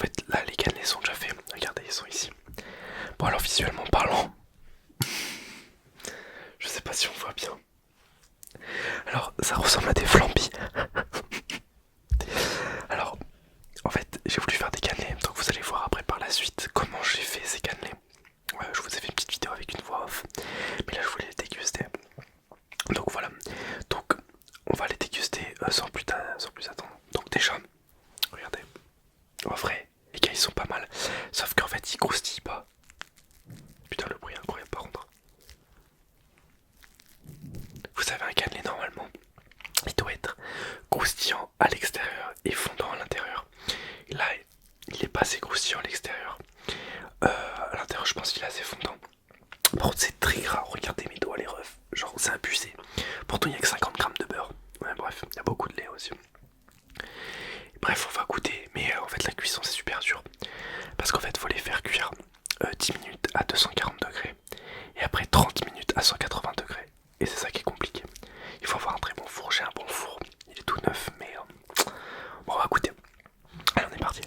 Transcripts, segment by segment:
fait là les cannelés sont déjà faits, regardez ils sont ici. Bon alors visuellement parlant, je sais pas si on voit bien. Alors ça ressemble à des flambis. Alors en fait j'ai voulu faire des cannelés, donc vous allez voir après par la suite comment j'ai fait ces cannelés. Je vous ai fait une petite vidéo avec une voix off, mais là je voulais les déguster. Donc voilà, donc on va les déguster sans plus attendre. Donc déjà, regardez, en vrai, les gars ils sont pas mal, sauf qu'en fait ils croustillent pas. Putain le bruit est incroyable par contre. Vous avez un cannelé normalement, il doit être croustillant à l'extérieur et fondant à l'intérieur. Là il est pas assez croustillant à l'extérieur. À l'intérieur je pense qu'il est assez fondant. Par contre c'est très gras, regardez mes doigts les refs, genre c'est abusé. Pourtant il n'y a que 50 grammes de beurre. Ouais bref, il y a beaucoup de lait aussi. Bref on va goûter, mais en fait la cuisson c'est super dur. Parce qu'en fait il faut les faire cuire 10 minutes à 240 degrés. Et après 30 minutes à 180 degrés. Et c'est ça qui est compliqué. Il faut avoir un très bon four, j'ai un bon four. Il est tout neuf mais bon on va goûter. Allez on est parti.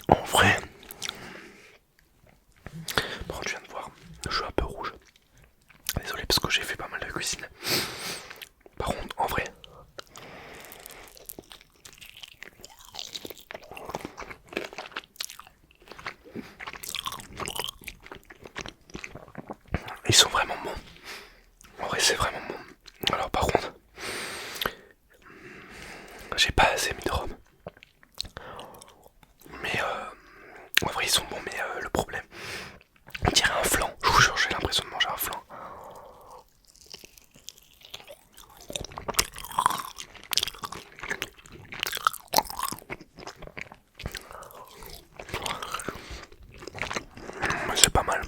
En vrai, bon tu viens de voir, je suis un peu rouge. Désolé parce que j'ai fait pas mal de cuisine. Par contre, en vrai, ils sont vraiment bons. En vrai, c'est vraiment bon. Alors par contre, j'ai pas assez mis de rhum. Mais en vrai, ils sont bons. Mais le problème, on dirait un flan. Je vous jure, j'ai l'impression de manger un flan. C'est pas mal.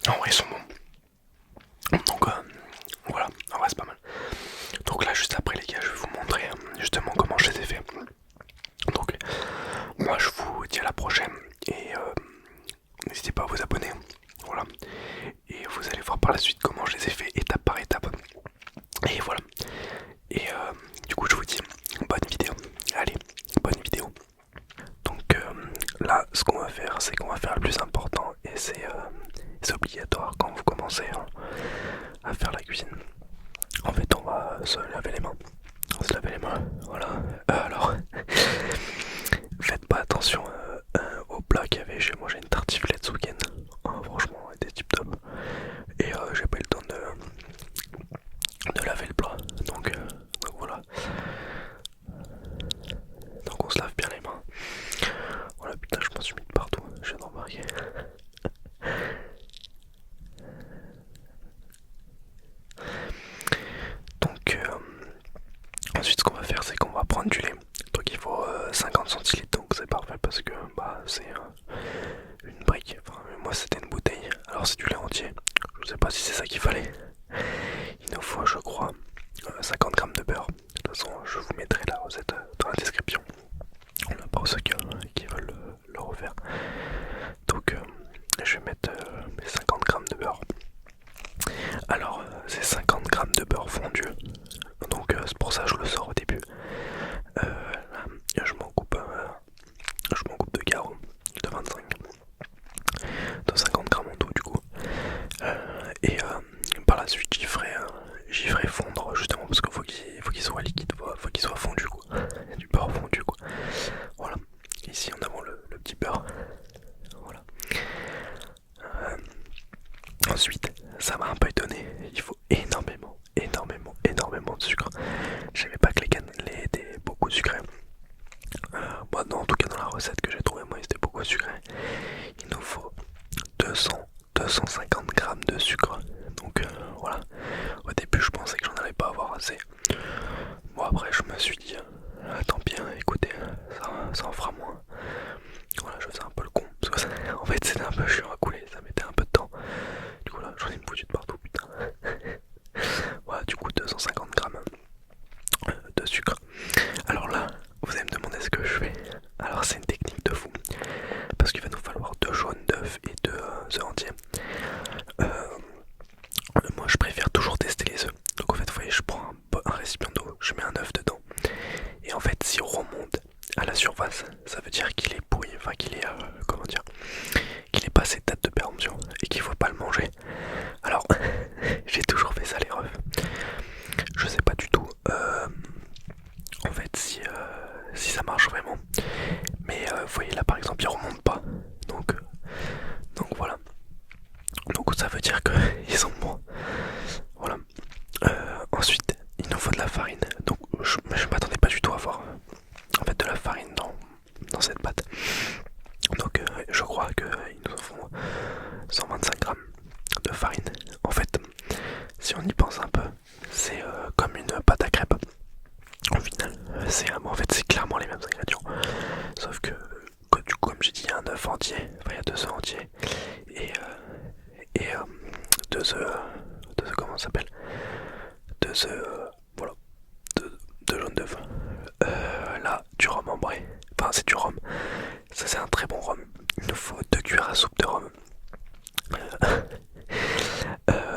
En vrai, ils sont bons. Donc voilà, en vrai, c'est pas mal. Donc là, juste après, les gars, je vais vous montrer justement comment je les ai fait. Donc, moi, je vous dis à la prochaine et n'hésitez pas à vous abonner. Voilà. Et vous allez voir par la suite comment je les ai fait étape par étape. Et voilà. Et du coup, je vous dis bonne vidéo. Allez, bonne vidéo. Donc là, ce qu'on va faire, c'est qu'on va faire le plus important et c'est obligatoire quand vous commencez à faire la cuisine. En fait, on va se laver les mains. On va se laver les mains, voilà. Alors, faites pas attention au plat qu'il y avait. J'ai mangé une tartiflette ce week-end. Franchement, elle était tip top. Et j'ai pas eu le temps de laver le plat. Donc voilà. Donc on se lave bien les mains. Voilà, putain, je m'en suis mis de partout. Je viens de remarquer. Donc ensuite ce qu'on va faire c'est qu'on va prendre du lait. Donc il faut 50 centilitres, donc c'est parfait parce que bah c'est une brique. Enfin moi c'était une bouteille. Alors c'est du lait entier. Je sais pas si c'est ça qu'il fallait. Il nous faut je crois 50 grammes de beurre. De toute façon je vous mettrai la recette dans la description. On n'a pas ceux qui veulent le refaire. Donc je vais mettre mes 50 grammes de beurre. Alors c'est 50 grammes de beurre fondu. Donc c'est pour ça que je le sors au début. Là, je m'en coupe de carreaux de 25. De 50 grammes en tout du coup. Et par la suite j'y ferai fondre justement parce qu'il faut qu'il soit liquide, faut qu'il soit fondu quoi. Du beurre fondu quoi. Voilà. Ici on a le petit beurre. Voilà. Ensuite, ça m'a un peu étonné, il faut énormément de sucre. Je savais pas que les cannelés étaient beaucoup sucrés. Bon, non, en tout cas dans la recette que j'ai trouvée, moi, ils étaient beaucoup sucrés. Il nous faut 250 grammes de sucre. Donc voilà, au début je pensais que j'en allais pas avoir assez. Bon après je me suis dit, tant pis, écoutez, ça en fera moins. Voilà, je faisais un peu le con, parce que en fait c'était un peu chiant à couler, ça mettait un peu de temps. Du coup là j'en ai foutu de partout, putain. Voilà, du coup 250 grammes de sucre. Alors là, vous allez me demander ce que je fais. Alors c'est une technique de fou. Parce qu'il œufs entiers. Moi je préfère toujours tester les œufs. Donc en fait, vous voyez, je prends un récipient d'eau, je mets un œuf dedans. Et en fait, si on remonte à la surface, ça veut dire qu'il est pourri, enfin qu'il est, comment dire, qu'il est passé de date de péremption et qu'il faut pas le manger. Alors, j'ai toujours fait ça les refs. Je sais pas du tout, en fait, si ça marche vraiment. Mais vous voyez là, par exemple, il remonte pas. Donc voilà. Donc ça veut dire qu'ils sont bons. Voilà. Ensuite, il nous faut de la farine. Donc je m'attendais pas du tout à avoir en fait de la farine dans cette pâte. Donc je crois qu'ils nous en font 125 grammes de farine. En fait, si on y pense un peu, c'est comme une pâte à crêpes. Au final, en fait c'est clairement les mêmes ingrédients. Sauf que du coup, comme j'ai dit, il y a un œuf entier, enfin il y a 2 œufs entiers et 2 œufs, comment ça s'appelle, 2 œufs, voilà, 2 jaunes d'œufs. Là, du rhum ambré, enfin c'est du rhum, ça c'est un très bon rhum. Il nous faut 2 cuillères à soupe de rhum.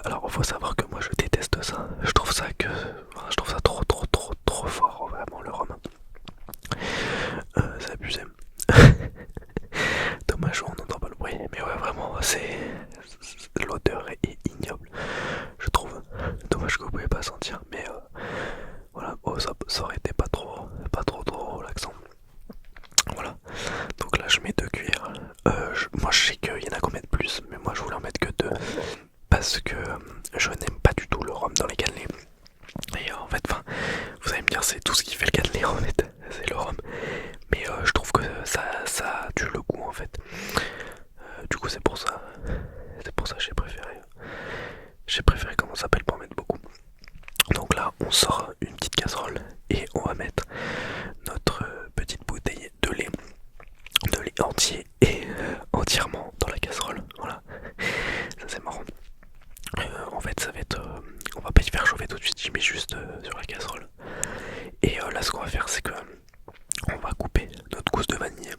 Alors il faut savoir que moi je déteste ça, je trouve ça trop fort, vraiment le rhum. C'est abusé. Dommage, on n'entend pas le bruit, mais ouais, vraiment, l'odeur est ignoble, je trouve. Dommage que vous pouvez pas sentir, mais voilà, ça aurait été pas trop relaxant. Voilà, donc là je mets 2 cuillères. Moi je sais qu'il y en a combien de plus, mais moi je voulais en mettre que 2 parce que je n'aime pas du tout le rhum dans les cannelés. Et en fait, vous allez me dire, c'est tout ce qui fait le cannelé en fait, c'est le rhum. Mais je trouve que ça tue le goût en fait. Du coup c'est pour ça que j'ai préféré comment ça s'appelle, pas en mettre beaucoup. Donc là on sort une petite casserole et on va mettre notre petite bouteille de lait entier et entièrement dans la casserole. Voilà, ça c'est marrant. En fait ça va être, on va pas y faire chauffer tout de suite, j'y mets juste sur la casserole. Et là ce qu'on va faire c'est que on va couper notre gousse de vanille.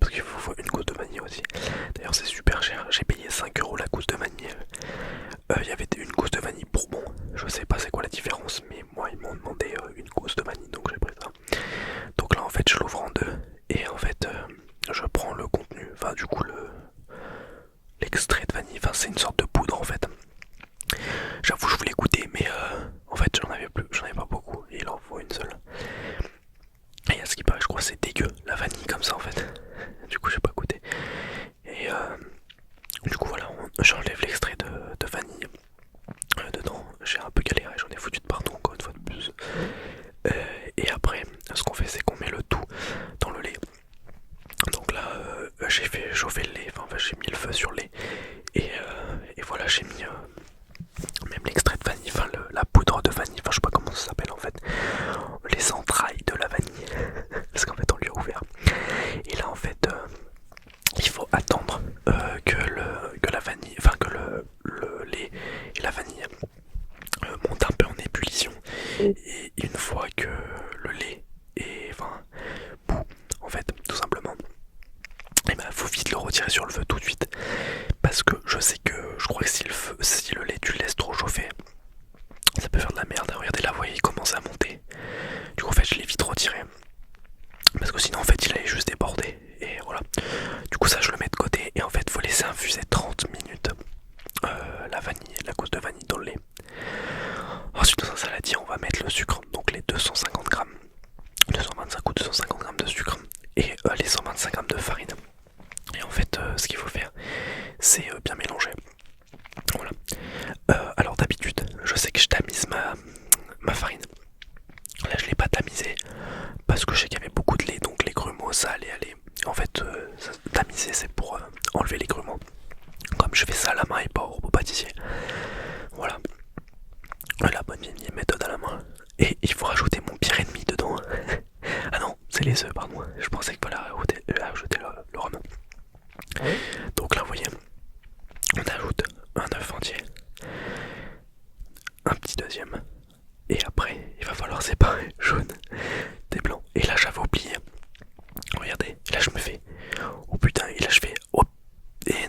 Parce qu'il faut une gousse de vanille aussi. D'ailleurs c'est super cher, j'ai payé 5 € la gousse de vanille. Il y avait une gousse de vanille bourbon, je sais pas c'est quoi la différence, mais moi ils m'ont demandé une gousse de vanille, donc j'ai pris ça. Donc là en fait je l'ouvre en deux et en fait je prends le contenu, enfin du coup l'extrait de vanille, enfin c'est une sorte de poudre en fait. J'avoue je voulais goûter mais en fait j'en avais pas beaucoup et il en faut une seule. Et à ce qui paraît je crois que c'est dégueu la vanille comme ça en fait. Du coup j'ai pas goûté. Et du coup voilà, j'enlève l'extrait de vanille dedans. J'ai un peu galéré, j'en ai foutu de partout encore une fois de plus. Et après ce qu'on fait c'est qu'on met le tout dans le lait. Donc là j'ai fait chauffer le lait, enfin j'ai mis le feu sur le lait. Et voilà, j'ai mis même l'extrait de vanille, enfin la poudre de vanille, enfin je sais pas comment ça s'appelle en fait, les entrailles de la vanille, parce qu'en fait on lui a ouvert. Et là en fait il faut attendre que la vanille, enfin que le lait et la vanille montent un peu en ébullition. Et une fois que le lait est bout, en fait tout simplement, et ben faut vite le retirer sur le feu tout de suite, parce que je crois que si le lait tu le laisses trop chauffer, ça peut faire de la merde. Regardez là, vous voyez, il commence à monter. Du coup en fait je l'ai vite retiré, parce que sinon en fait il allait juste déborder. Et voilà, du coup ça je le mets de côté. Et en fait faut laisser infuser 30 minutes la vanille, la gousse de vanille dans le lait. Ensuite dans un saladier on va mettre le sucre, donc les 250 grammes, 225 ou 250 grammes de sucre et les 125 grammes de farine. Et en fait ce qu'il faut faire c'est bien mélanger. Voilà. Alors d'habitude je sais que je tamise ma farine. Là je l'ai pas tamisé parce que je sais qu'il y avait beaucoup de lait, donc les grumeaux ça allait aller. En fait tamiser c'est pour enlever les grumeaux, comme je fais ça à la main et pas au robot pâtissier. Voilà, la bonne vieille méthode à la main. Et il faut rajouter mon pire ennemi dedans. Ah non, c'est les œufs, pardon. Je pensais qu'il fallait ajouter le rhum. Donc là vous voyez, on ajoute un œuf entier, un petit deuxième, et après il va falloir séparer jaune des blancs. Et là j'avais oublié, regardez, et là je me fais oh putain, et là je fais oh, et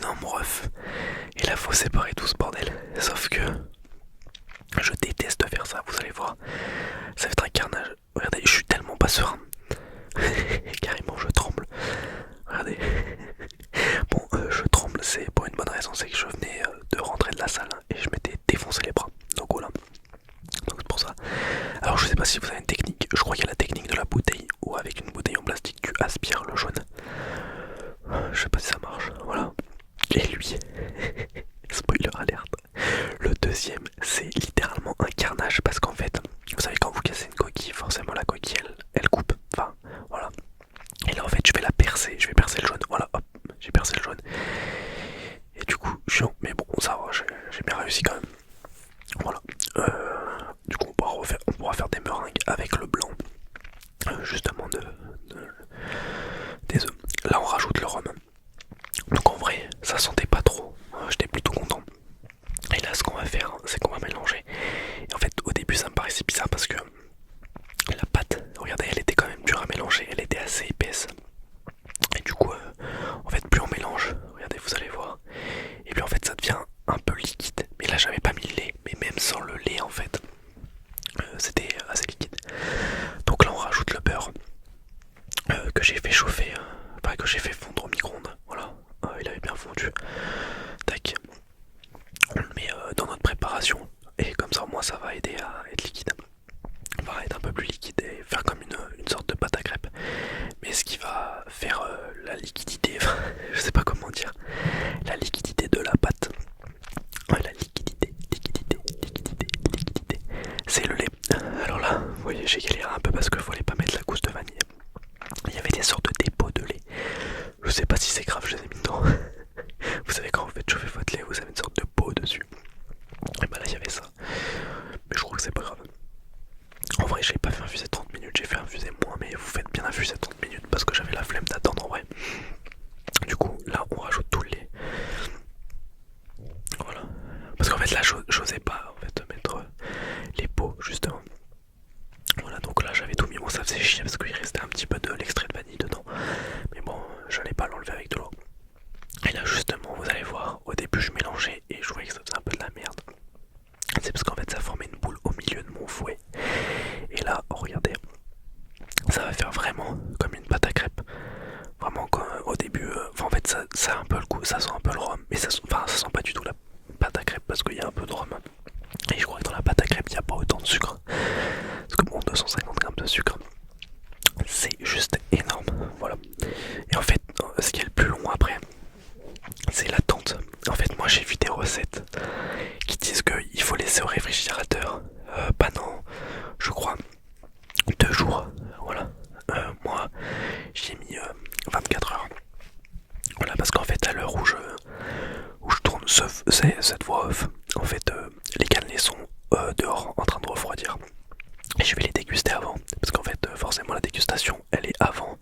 sais pas si ça marche, voilà. Et lui, spoiler alerte, le deuxième c'est littéralement un carnage parce qu'en fait, vous savez quand vous cassez une coquille, forcément la coquille elle coupe, enfin voilà. Et là en fait je vais la percer, je vais percer le jaune, voilà hop, j'ai percé le jaune. Et du coup chiant, mais bon ça va, j'ai bien réussi quand même. Voilà, du coup on pourra faire des meringues avec le blanc, justement des œufs. Là on rajoute le rhum. Donc en vrai ça sentait pas trop, j'étais plutôt content. Et là ce qu'on va faire c'est qu'on va mélanger. Et en fait au début ça me paraissait bizarre parce que la pâte, regardez, elle était quand même dure à mélanger, elle était assez épaisse. Et du coup en fait plus on mélange, regardez vous allez voir, et puis en fait ça devient un peu liquide. Mais là j'avais pas mis le lait, mais même sans le lait en fait c'était assez liquide. Donc là on rajoute le beurre que j'ai fait chauffer, enfin que j'ai fait fondre au micro-ondes. Voilà, il avait bien fondu. Tac, on le met dans notre préparation et comme ça au moins ça va aider à être liquide. On va être un peu plus liquide et faire comme une sorte de pâte à crêpes. Mais ce qui va faire la liquidité, je sais pas comment dire, la liquidité de la pâte, la liquidité, c'est le lait. Alors là, vous voyez, j'ai galéré un peu parce qu'il fallait pas mettre la gousse de vanille. Il y avait des sortes de dépôts de lait. Je sais pas si c'est grave, je les ai mis dedans. Vous savez quand vous faites chauffer votre lait, vous avez une sorte de pot dessus. Et bah là il y avait ça. Mais je crois que c'est pas grave. En vrai j'ai pas fait infuser 30 minutes, j'ai fait infuser moins, mais vous faites bien infuser 30 minutes parce que j'avais la flemme d'attendre en vrai. Du coup là on rajoute tout le lait. Voilà. Parce qu'en fait là j'osais pas en fait mettre les pots justement. Voilà, donc là j'avais tout mis, bon ça faisait chier parce qu'il restait un petit peu de l'extrait de vanille dedans. Mais bon, j'allais pas l'enlever avec de l'eau. Et là justement, vous allez voir, au début je mélangeais et je voyais que ça faisait un peu de la merde. C'est parce qu'en fait ça formait une boule au milieu de mon fouet. Et là, oh, regardez, ça va faire vraiment comme une pâte à crêpes. Vraiment comme au début, en fait ça a un peu le goût, ça sent un peu le rhum. Mais ça sent pas du tout la pâte à crêpes parce qu'il y a un peu de rhum. Et je crois que dans la pâte à crêpes il n'y a pas autant de sucre. Parce que bon, 250 grammes de sucre, c'est juste énorme, voilà. Et en fait, ce qui est le plus long après, c'est l'attente. En fait, moi j'ai vu des recettes qui disent qu'il faut laisser au réfrigérateur pendant, je crois, 2 jours. Voilà. Moi, j'ai mis 24 heures. Voilà, parce qu'en fait, à l'heure où je tourne cette voix off, en fait, les cannelés sont dehors en train de refroidir. Et je vais les déguster avant, parce qu'en fait forcément la dégustation elle est avant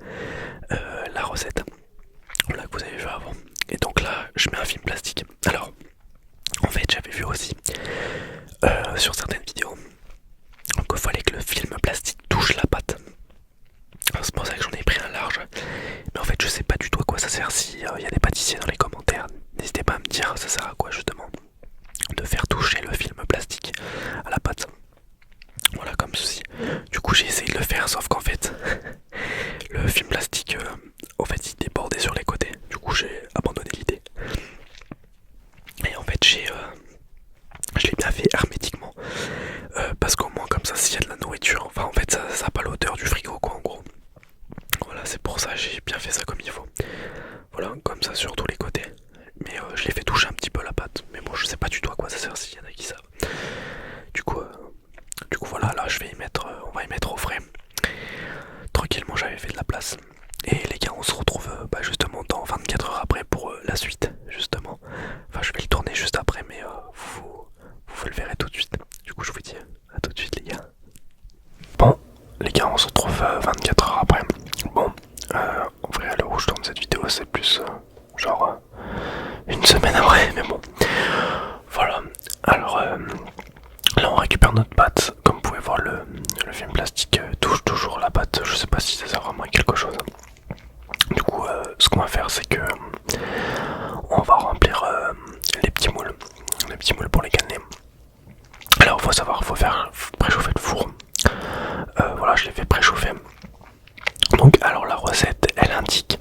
la recette, là que vous avez vu avant. Et donc là je mets un film plastique. Alors en fait j'avais vu aussi sur certaines vidéos qu'il fallait que le film plastique touche la pâte. C'est pour ça que j'en ai pris un large. Mais en fait je sais pas du tout à quoi ça sert. Si y a des pâtissiers dans les commentaires, n'hésitez pas à me dire ça sert à quoi justement de faire toucher le film plastique à la pâte. Voilà, comme ceci. Du coup j'ai essayé de le faire, sauf qu'en fait le film plastique en fait il débordait sur les côtés. Du coup j'ai abandonné l'idée. Et en fait je l'ai bien fait hermétiquement parce qu'au moins comme ça s'il y a de la nourriture, enfin en fait ça a pas l'odeur du frigo quoi en gros. Voilà, c'est pour ça j'ai bien fait ça comme il faut. Voilà, comme ça sur tous les côtés. Mais je l'ai fait toucher un petit peu la pâte. Mais bon je sais pas du tout à quoi ça sert s'il y en a qui savent. Du coup voilà, là je vais y mettre, on va y mettre au frais. Tranquillement j'avais fait de la place. Et les gars on se retrouve justement dans 24 heures après pour la suite justement. Enfin je vais le tourner juste après mais vous le verrez tout de suite. Du coup je vous dis à tout de suite les gars. Bon les gars on se retrouve 24 heures après. Bon en vrai à l'heure où je tourne cette vidéo c'est plus genre une semaine après mais bon. Voilà, alors là on récupère notre pâte. Comme vous pouvez voir le film plastique touche toujours la pâte. Je sais pas si ça sert vraiment à quelque chose. Du coup ce qu'on va faire c'est que on va remplir les petits moules pour les cannelés. Alors faut savoir, faut faire préchauffer le four. Voilà, je l'ai fait préchauffer. Donc alors la recette elle indique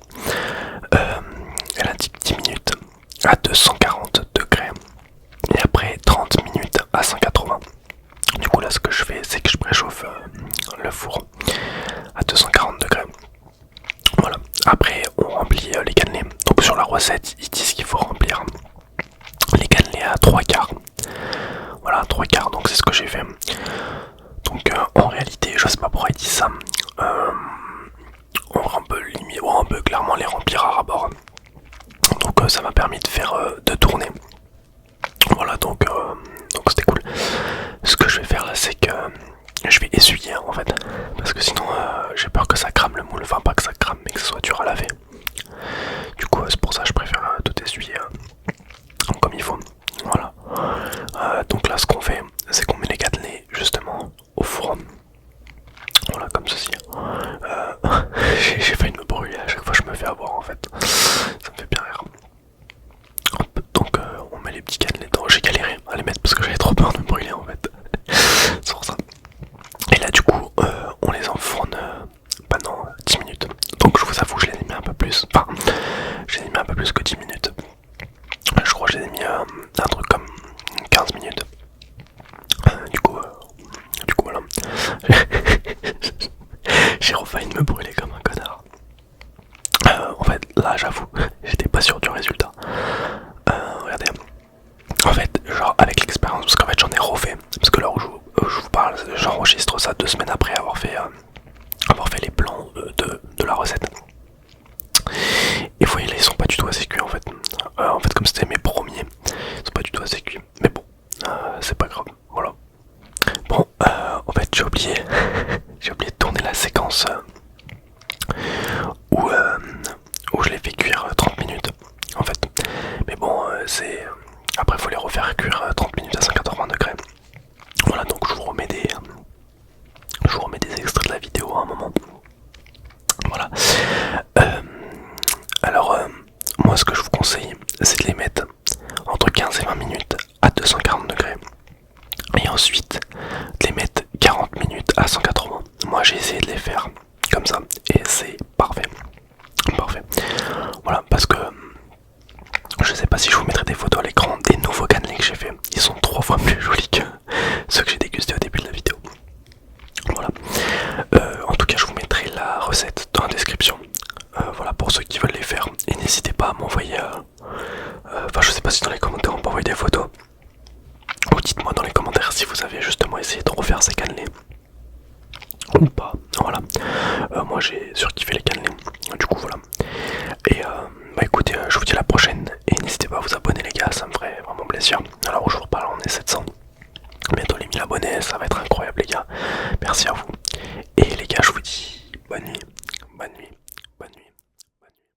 10 minutes à 240 degrés et après 30 minutes à 180. Du coup là ce que je fais c'est que je préchauffe le four à 240 degrés. Voilà, après on remplit les cannelés. Donc sur la recette, ils disent qu'il faut remplir les cannelés à 3/4. Voilà, 3/4, donc c'est ce que j'ai fait. Donc en réalité, je sais pas pourquoi ils disent ça. On peut clairement les remplir à ras-bord. Donc ça m'a permis de faire deux tournées. Voilà, donc c'était cool. Ce que je vais faire là, c'est que je vais essuyer en fait, parce que sinon j'ai peur que ça crame le moule. Enfin, pas que ça crame, mais que ce soit dur à laver. Du coup, c'est pour ça que je préfère tout essuyer comme il faut. Voilà. Donc là, ce qu'on fait, c'est qu'on met les cannelés justement au four. Voilà, comme ceci. J'ai failli me brûler à chaque fois, je me fais avoir en fait. Ça me fait bien rire. Hop, donc on met les petits cannelés dedans. J'ai galéré à les mettre parce que j'avais trop peur de me brûler en fait. C'est pour ça. Et là, du coup, on les enfourne pendant 10 minutes. Donc je vous avoue, je les ai mis un peu plus. Enfin, je les ai mis un peu plus que 10 minutes. Je crois que je les ai mis un truc comme 15 minutes. Du coup, voilà. J'ai refailli me brûler comme un connard. En fait, là, j'avoue, j'étais pas sûr du résultat. Regardez. En fait, genre avec l'expérience, parce qu'en fait j'en ai refait. Parce que là où je vous parle, j'enregistre ça 2 semaines après avoir fait les plans de la recette. Et vous voyez là, ils sont pas du tout assez cuits en fait. En fait, comme c'était mes premiers, ils sont pas du tout assez cuits. Mais bon, c'est pas grave, voilà. Bon, en fait j'ai oublié j'ai oublié de tourner la séquence où je les fais cuire 30 minutes en fait. Mais bon, c'est... Après il faut les refaire cuire 30 minutes à 180 degrés. Voilà, donc je vous remets des extraits de la vidéo à un moment. Voilà. Alors moi ce que je vous conseille, c'est de les mettre entre 15 et 20 minutes à 240 degrés. Et ensuite de les mettre 40 minutes à 180. Moi j'ai essayé de les faire comme ça et c'est parfait. Parfait. Voilà, parce que je sais pas si je vous mettrai des photos à l'écran des nouveaux cannelés que j'ai fait. Ils sont 3 fois plus jolis que ceux que j'ai dégustés au début de la vidéo. Voilà. En tout cas, je vous mettrai la recette dans la description. Voilà, pour ceux qui veulent les faire.